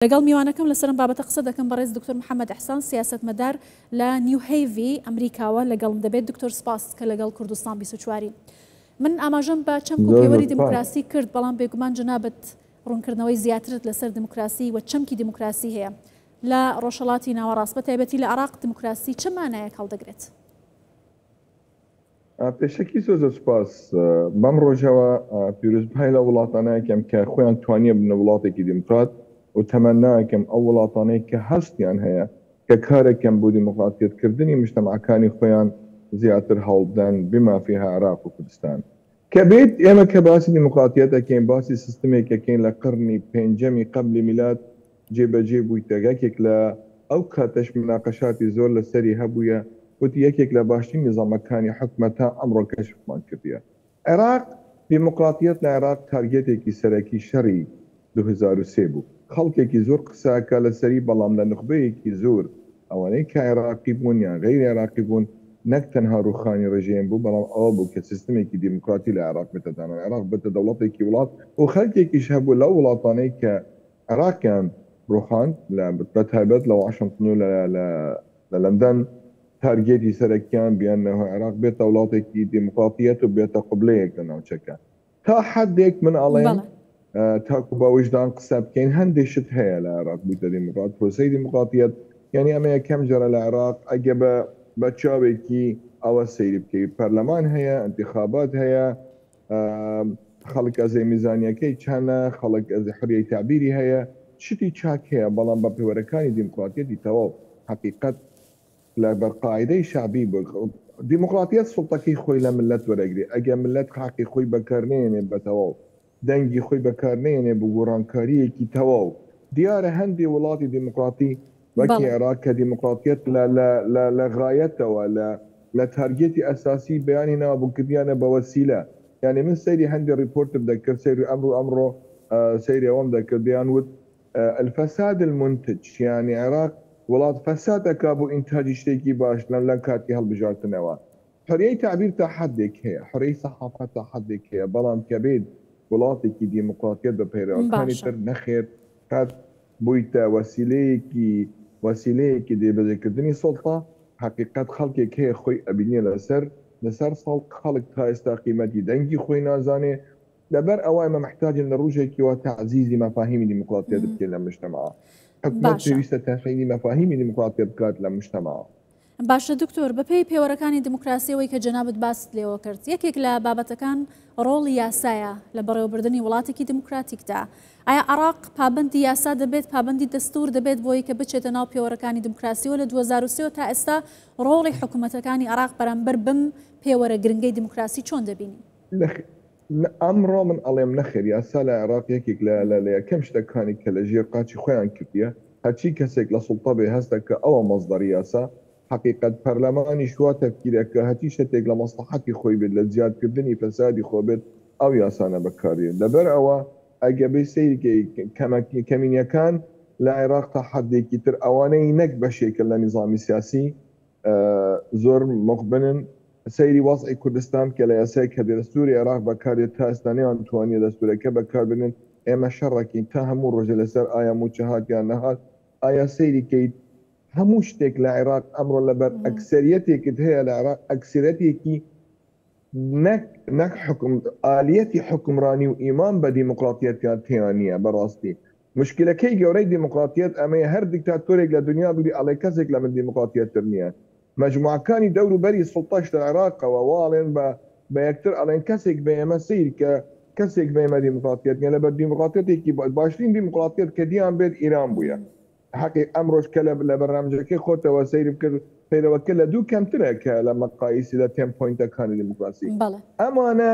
لەگەڵ میوانەکەم لەسەرم بابەتە قسە دەکەم بەڕێز دکتۆر محەممەد ئەحسان سیاستمەدار لە نیو هەیڤی ئەمریکاوە لەگەڵم دەبێت دکتۆر سپاس کە لەگەڵ کوردستان 24 من ئاماژەم بە چەمک و پێوەری دموکراسی کرد بەڵام بێگومان جنابەت ڕوونکردنەوەی زیاترت لەسەر دموکراسی و چەمکی دموکراسی هەیە لە ڕۆژهەڵاتی ناوەڕاست بە تایبەتی لە عێراق دموکراسی چه مانایەک هەڵدەگرێت؟ پێشەکی زۆر سپاس بەم ڕۆژەوە پیرۆزبای لە وڵاتانەیەکەم کە خۆیان توانیە بنە وڵاتێکی دموکرات و تەمەناکەم ئەو وڵاتانەی کە هەستیان هەیە کە کارێکم بۆ دیموکراتیەتکردنی مجتەمعەکانی خۆیان زیاتر هەڵدەن بما فيها عێراق و کوردستان کە بێت ئێمە کە باسی دیموکراتیەت دەکەین باسی سیستمێک دەکەین لە قرنی پێنجەمی قبلی میلاد جێبەجێ بوویتە یەکێک لە ئەو کاتەش مناقەشاتی زۆر لەسەری هەبووە وتی یەکێک لە باشترین نظامەکانی حکومەتە ئەمڕۆ کەشفمان کردیە. عێراق دیموکراتیەت لە عێراق تارگێتێکی سەرەکی شەڕی 2003 بوو. خەڵکێکی زۆر قساکە لەسەری بەڵام لە نخبەیەکی زۆر ئەوانەی کە عێراقی بوون یان غەیری عێراقی بوون نەک تەنها ڕوخانی ڕژیم بوو بەڵام ئەوە بوو کە سیستمێکی دیموکراتی لە عێراق بتەدانە عێراق بتە دەوڵەتێکی وڵات و خەڵکێکیش هەبوو لەو وڵاتانەی کە عێراقیان ڕوخاند لە بەتایبەت لە واشنگتن و لە لەندەن تارگێتی سەرەکیان بیانەوە عێراق بێتە وڵاتێکی دیموکراتیەت و بێتە قوبلەیەک لە ناوچەکە تا حدێک من ئەڵێم تاکو بە وجدان قسە بکەین هەندێک شت هەیە لە عێراق بوویتە دیموکرات پرۆسەی دیموکراتیەت یعنی ئەمە یەکەم جارە لە عێراق ئەگە بە چاوێکی ئەوە سەیری بکەیت پەرلەمان هەیە انتخابات هەیە خەڵک ئەزێ میزانیەکەی چەندە خەڵک ئەزێ حریەی تعبیری هەیە شتی چاک هەیە بەڵام بە پەیوەرەکانی دیموکراتیەتی تەواو حقیقت لە بەرقاعدەی شعبی دیموکراتیەت سوڵتەکەی خۆی لە ملت وەرەگری ئەگە ملت حقی خۆی بەکارنێنێ بە تەواو دەنگی خۆی بەکارنێنێ بۆ گۆڕانکاریەکی تەواو دیارە هەندی وڵاتی دیموکراتی وەکی عێراق کە دیموکراتیەت لە غایەتەوە لە تارگێتی ئەساسی بەیانی نابووکردیانە بە وەسیلە یعنی من سەیری هەندی ریپۆرتم دەکرد سەیری ئەمڕۆ سەیری ئەوەم دەکرد دەیانوت الفساد المنتج يعني عێراق وڵات فەسادەکە بۆ ئینتاجی شتێکی باش لە کاتی هەڵبژارتنەوە حریەی تعبیر تا حدێک هەیە حریەی سەحافەت تا حدێک هەیە بەڵام کە بێت وڵاتێکی دیموکراتیەت بە پەیڕەوەکانی تر نەخێت کات بوویتە وەسیلەیەکی دێبەجێکردنی سوڵتە حقیقت خەڵکێک هەیە خۆی ئەبینیە لەسەر ساڵ خەڵک تا ئێستا قیمەتی دەنگی خۆی نازانێ لەبەر ئەوە ئێمە محتاجین لە ڕۆژێکی وە تعزیزی مەفاهیمی دیموکراتیەت بکەین لە مجتەمەعە حکومەت پێویستە تەفەیلی مەفاهیمی دیموکراتیەت بکات لە مجتەمەعە. باشە دکتۆر بەپێی پێوەرەکانی دیموکراسیەوەی کە جەنابەت باست لێەوە کرد یەکێک لە بابەتەکان ڕۆڵی یاسایە لە بەڕێوەبردننی وڵاتێکی دیموکراتیکدا ئایا عێراق پابندی یاسا دەبێت پابندی دەستور دەبێت بۆی کە بچێتە ناو پێوەرەکانی دیموکراسیەوە لە 2023 تا ئێستا ڕۆڵی حکوومەتەکانی عێراق بەرامبەر بم پێوەرە گرنگەی دیموکراسی چۆن دەبینی؟ ئەمڕۆ من ئەڵێم نەخێر یاسا لە عێراق یەکێک لە یەکەم شتەکانی کە لە ژێر قاچی خۆیان کردیە هەرچی کەسێک لە سوڵتە بێ هەست دەکە ئەوە مەزدەری یاسا حقیقت پەرلەمانی شوا تەفکیرەکە هەتی شتێک لە مەسلحەتی خۆی بێت لە زیادکردنی فەسادی خۆ بێت ئەو یاسانە بەکارێت لەبەر ئەوە ئەگە بێ سەیری کەمینیەکان لە عێراق تا حدێکی تر ئەوانەی نەک بەشێکە لە نظامی سیاسی زۆر مخبنن سەیری وەزعی کوردستان کە لە یاسای کە دەستوری عێراق بەکارێت تا ئێستانەیان توانیە دەستورەکە بەکاربنن ئێمە شەڕەکەین تا هەموو ڕۆژە لەسەر ئایا موچە هاتیان نەهات ئایا سەیری کەیت هەموو شتێک لە عێراق ئەمڕۆ لەبەر ئەکسەریەتێکت هەیە لە عێراق ئەکسەرەتێکی نەک ئالیەتی حکومڕانی و ئیمان بە دیموکراتیەتیان تیانە بەڕاستی مشکلەکەی گەورەی دیموکراتیەت ئەمەیە هەر دیکتاتۆرێک لە دنیا بووی ئەڵێ کەسێک لە من دیموکراتیەتتر نییە مەجموعەکانی دەور و بەری سوڵتەش لە عێراقەوە واڵێن بە یەکتر ئەڵێن کەسێک بە ئێمە سیر کە کەسێک بە ئێمە دیموکراتیەت نیە لەبەر دیموکراتیەتێکی باشترین دیموکراتیەت کە دییان بێت ئیران بووە حقی ئەمڕۆژ کە لە بەرنامجەکەی خۆتەوە سەیری بکرد پەیرەوەکە لە دوو کەمترە کە لە مەقایسی لە تێم پۆینتەکانی دیموکراسی ئەمانە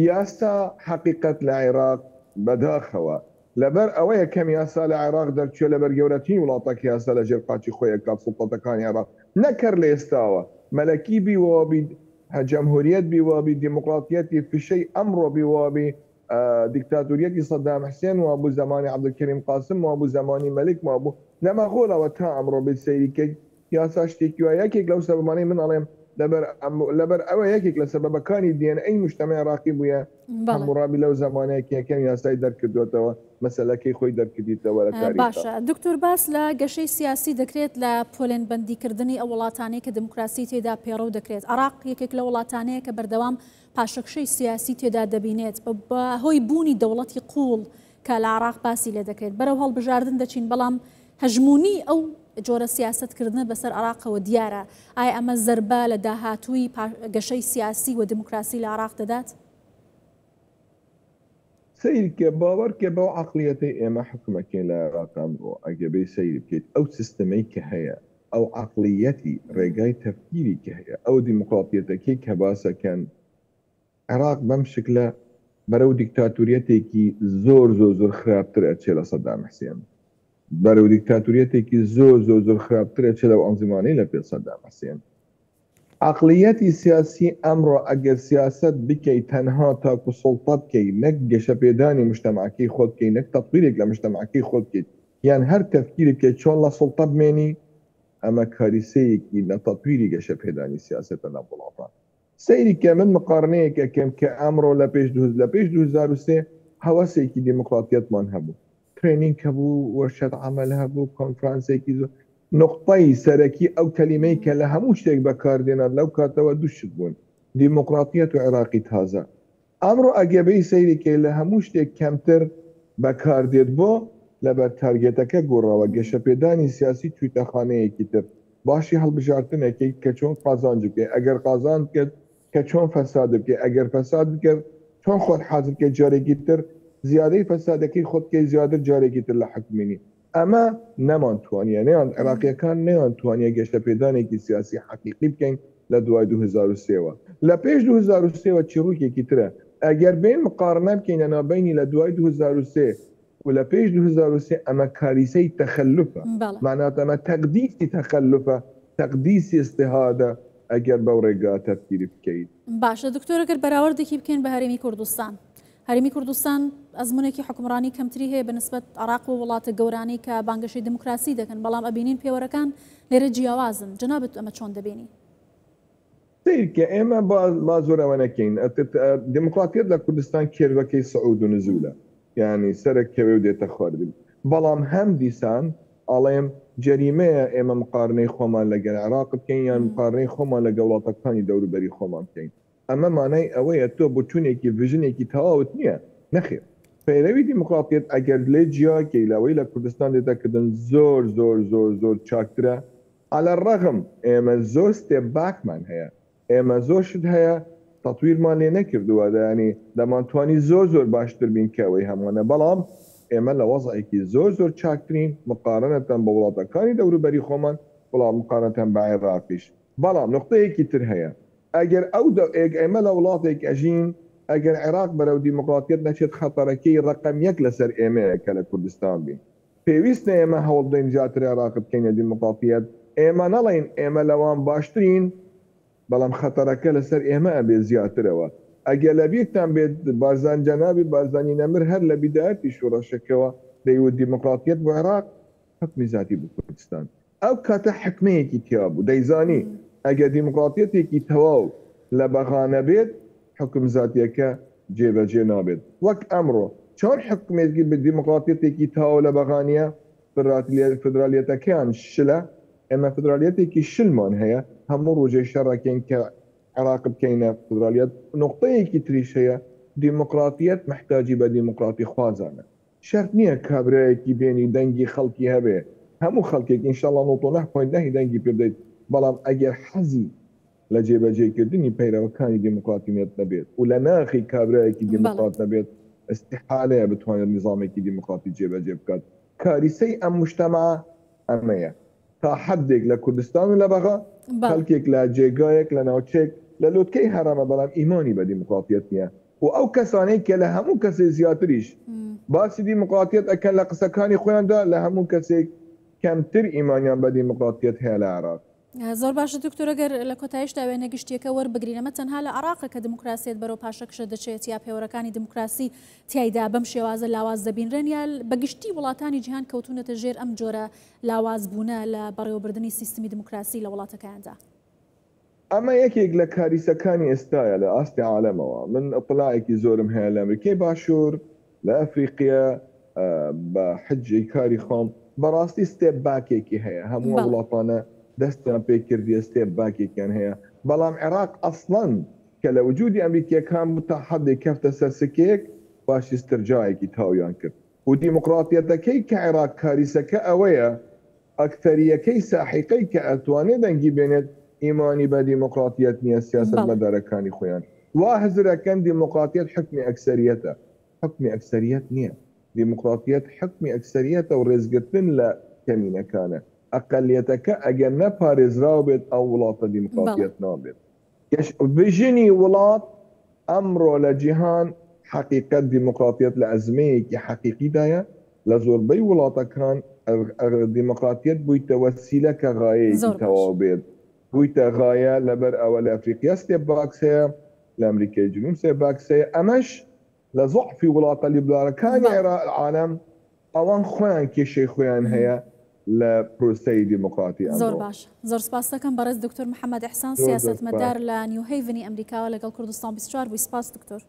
یاستا حقیقت لە عێراق بەداخەوە لەبەر ئەوەیە کەم یاسا لە عێراق دەرچێت لەبەر گەورەترین وڵاتێکی یاسا لە ژێر قاچی خۆیە کات سوڵتەکانی عێراق نەکرد لە ئێستاوە مەلەکی بیوە بی جەمهوریەت بیوابی دیموکراتیەتی فشەی ئەمڕۆ بیوابی دیکتاتوریەتی سەدام حسێن وابوو زمانی عەبدولکەریم قاسم وابوو زمانی مەلیک وابوو لەمەخۆڵەوە تا ئەمڕۆ بێت سەیریکەی یاسا شتێکی وایە یەکێک لەو سەبەبانەی من ئەڵێم لەبەر ئەوە یەکێک لە سەبەبەکانی DNA مجتمع عێراقی بووە هەموڕابی لەو زمانەیەکی یەکەم یاسای دەرکردوێتەوە مەسەلەکەی خۆی دەرکردیتەوە لە تاریخدا. باشە دکتۆر باس لە گەشەی سیاسی دەکرێت لە پۆلێن بەندیکردنی ئەو وڵاتانەیە کە دموکراسی تێدا پێڕەو دەکرێت. عێراق یەکێک لە وڵاتانەیە کە بەردەوام پاشەکشەی سیاسی تێدا دەبینێت بە هۆی بوونی دەوڵەتی قوڵ کە لە عێراق باسی لێ دەکرێت. بەرەو هەڵبژاردن دەچین بەڵام هەژمونی ئەو جۆرە سیاستکردن بەسەر عێراقەوە دیارە. ئایا ئەمە زەربە لە داهاتووی گەشەی سیاسی و دموکراسی لە عێراق دەدات؟ سیرکە باوەڕکە بەو عقلیەتی ئێمە حکومەکەین لە عێراق ئەمڕۆ ئەگەبەی سیر بکەیت ئەو سیستەمەی کە هەیە ئەو عقلیەتی ڕێگای تەفکیری کە هەیە ئەو دیموکراتیەتەکەی کە باسەکەن عێراق بەم شکلە بەرەو دیکتاتوریەتێکی زۆر خراپتر ئەچێ لە سەدام حوسێن، بەرەو دیکتاتوریەتێکی زۆر خراپتر ئەچێ لەو ئەنزیمانەی لە پێ سەدام حوسێن. عقلیەتی سیاسی ئەمڕۆ ئەگەر سیاست بکەیت تەنها تاکو سڵتە بکەیت نەک گەشەپێدانی مجتەماعەکەی خۆت بکەیت نەک تەطبیرێک لە مجتەماعەکەی خۆت بکەیت یان هەر تەفکیری بکەیت چۆن لە سڵتە بمێنی ئەمە کاریسەیەکی لە تەطبیری گەشەپێدانی سیاسەتە لە وڵاتان. سەیری کە من مقارنەیەک ئەکەم کە ئەمڕۆ لە پێش 2003 هەوەسێکی دیموکراتیەتمان هەبوو، ترێنینگ هەبوو، وەرشەت عەمەل هەبوو، کۆنفرانسێکی زۆر. نقطەی سەرەکی ئەو کەلیمەی کە لە هەموو شتێک بەکاردێنات لەو کاتەوە دووشت بوون دیموکراتیەت و عێراقی تازە. ئەمڕۆ ئەگەبەی سەیریکە لە هەموو شتێک کەمتر بەکاردێت بۆ لەبەر تارگێتەکە گۆڕەوە گەشەپێدانی سیاسی تویتەخانەیەکی تر باشی هەڵبژارتنێکی کە چۆن قازانج بکەیت ئەگەر قازان کرد کە چۆن فەساد بکەیت ئەگەر فەساد بکرد چۆن خۆت حاضر بکەیت جارێکی تر زیادەی فەسادەکەی خۆت بکەیت زیاتر جارێکی تر لە حکومینی. ئەمە نەمانتوانیە نەیان عێراقیەکان نەیانتوانیە گەشتەپێدانێکی سیاسی حەقیقی بکەین لە دوای 2003ەوە. لە پێش 2003ەوە چیرۆکێکی ترە ئەگەر بین مقارنە بکەین لەناوبینی لە دوای 2003 و لە پێش 2003 ئەمە کاریسەی تەخەلوفە، معنات ئەمە تەقدیسی تەخەلوفە، تەقدیسی ئیستیهادە ئەگەر بەو ڕێگا تەفکیری بکەیت. باشە دکتۆر ئەگەر بەراوردێکی بکەین بە هەرێمی کوردستان. هەرێمی کوردستان ئەزمونێکی حکومڕانی کەمتری هەیە بەنسبەت عێراق و وڵاتە گەورانی کە بانگەشەی دموکراسی دەکەن، بەڵام ئەبینین پێوەرەکان لێرە جیاوازن. جەنابەت ئەمە چۆن دەبینی؟ سیرکە ئێمە با زۆرەوە نەکەین. دموکراتیەت لە کوردستان کێرەکەی سەعود و نزولە، یعنی سەرک کەوێ و دێتە خواردن. بەڵام هەم دیسان ئاڵێم جەریمەیە ئێمە مقارنەی خۆمان لەگەڵ عێراق بکەین یان مقارنەی خۆمان لەگەڵ وڵاتەکانی دەوروبەری خۆمان بکەین. ئەمە مانای ئەوەیە تۆ بۆچوونێکی ڤژنێکی تەواوت نییە، نەخێر. پەیرەوی دیموکراتیەت ئەگەر لێ جیاکەی لەوەی لە کوردستان دێتەکردن زۆر چاکترە. عەلە ڕەغم ئێمە زۆر ستێپ باکمان هەیە، ئێمە زۆر شت هەیە تەطویرمان لێ نەکردووە، دەیانی دەمانتوانی زۆر باشتر بین کەوەی هەمووانە، بەڵام ئێمە لە وەزعێکی زۆر چاکترین مقارنەتەن بە وڵاتەکانی دەوروبەری خۆمان وڵام مقارنەتەن بە عێراقیش. بەڵام نقطەیەکی تر هەیە، ئەگەر ئێمە لە وڵاتێک ئەژین ئەگەر عێراق بەرەو دیموکراتیەت نەچێت خەتەرەکەی ڕقم یەک لەسەر ئێمەیە کە لە کوردستان بین. پێویستە ئێمە هەوڵ بدەین جاتر عێراق بکەینە دیموکراتیەت. ئێمە نەڵێن ئێمە لەوان باشترین، بەڵام خەتەرەکە لەسەر ئێمە ئەبێ زیاترەوە. ئەگەر لە بیرتان بێت بارزان جەنابی بارزانی نەمر هەر لە بیدایەتی شۆڕەشەکەوە دەیوت دیموکراتیەت بۆ عێراق حکمی زاتی بۆ کوردستان. ئەو کاتە حکمەیەکی تیا بوو دەیزانی ئەگەر دیموکراتیەتێکی تەواو لە بەغانە بێت حکم زاتیەکە جێبەجێ نابێت. وەک ئەمڕۆ چۆن حکومێتی بە دیموکراتیەتێکی تەواو لە بەغانیە فدرالیەتەکەیان شلە، ئێمە فدرالیەتێکی شلمان هەیە هەموو ڕۆژەی شەڕەکەین کە عێراق بکەینە فدرالیەت. نقطەیەکی تریش هەیە دیموکراتیەت محتاجی بە دیموکراتی خوازانە. شەرت نییە کابرایەکی بێنی دەنگی خەڵکی هەبێ، هەموو خەڵکێک ئینشاءڵڵا 99.9 دەنگی پێ بدەیت، بەڵام ئەگەر حەزی لە جێبەجێکردنی پەیرەوەکانی دیموکراتیەت نەبێت و لە ناخی کابرایەکی دیموکرات نەبێت استحالەیە بتوانێت نظامێکی دیموکراتی جێبەجێ بکات. کاریسەی ئەم مجتەمع ئەمەیە. تا حدێک لە کوردستان و لە بەغا خەڵکێک لە جێگایەک لە ناوچێک لە لوتکەی هەرامە، بەڵام ئیمانی بە دیموکراتیەت نییە. و ئەو کەسانەی کە لە هەموو کەسێ زیاتریش باسی دیموکراتیەت ئەکەن لە قسەکانی خۆیاندا لە هەموو کەسێک کەمتر ئیمانیان بە دیموکراتیەت هەیە لە عێراق. زۆر باشە دکتۆر، ئەگەر لە کۆتاییشدا وێنە گشتیەکە وەربگرینەمە تەنها لە عێراقە کە دیموکراسیەت بەرەو پاشەکشە دەچێت یا پێوەرەکانی دیموکراسی تیایدا بەم شێوازە لاواز دەبینرێن یا بەگشتی وڵاتانی جیهان کەوتونەتە ژێر ئەم جۆرە لاوازبوونە لە بەڕێوەبردننی سیستمی دیموکراسی لە وڵاتەکاندا؟ اما یەکێک لە کاریسەکانی ئێستاە لە ئاستی عالەمەوە من ئەطلاعێکی زۆرم هەیە لە ئەمریکای باشوور لە ئەفریقیا بە حجی کاری خۆم بەڕاستی ستێپ باکێکی هەیە هەموو وڵاتانە دەستیان پێ کردی ستێپ باکێکیان هەیە بەڵام عێراق ئەسڵەن کە لە وجودی ئەمریکیەکان تا حەدێک کەفتە سەر سکێک باشی استرجایەکی تاویان کرد و دیموکراتیەتەکەی کە عێراق کاریسەکە ئەوەیە ئەکتەریەکەی ساحیقەی کە ئەتوانێت دەنگی بێنێت ئیمانی بە دیموکراتیەت نییە سیاست مەدارەکانی خۆیان وا حزرەکەن دیموکراتیەت حکمی ئەکسەریەتە حکمی ئەکسەریەت نییە دیموکراتیەت حکمی ئەکسەریەتە و ڕێزگرتن لە کەمینەکانە ئەقەلیەتەکە ئەگەر نەپارێزراو بێت ئەو وڵاتە دیموکراتیەت نابێت بژنی وڵات ئەمڕۆ لە جیهان حقیقەت دیموکراتیەت لە ئەزمەیەکی حقیقیدایە لە زۆربەی وڵاتەکان دیموکراتیەت بوویتە وەسیلە کە غایەیەکی تەواو بێت بوویتە غایە لەبەر ئەوە لە ئەفریقیا ستێپ باکس هەیە لە ئەمریکای جنوب ستێپ باکس هەیە ئەمەش لە زۆعفی وڵاتە لیبرالەکانی عالەم ئەوان خۆیان کێشەی خۆیان هەیە لە پرۆسەی دیموکراتی زۆر باش زۆر سپاس دەکەم بەڕێز دکتۆر محەممەد ئەحسان سیاسەتمەدار لە نیو هەیڤنی ئەمریکاوە لەگەڵ کوردستان 24 بووی سپاس دکتۆر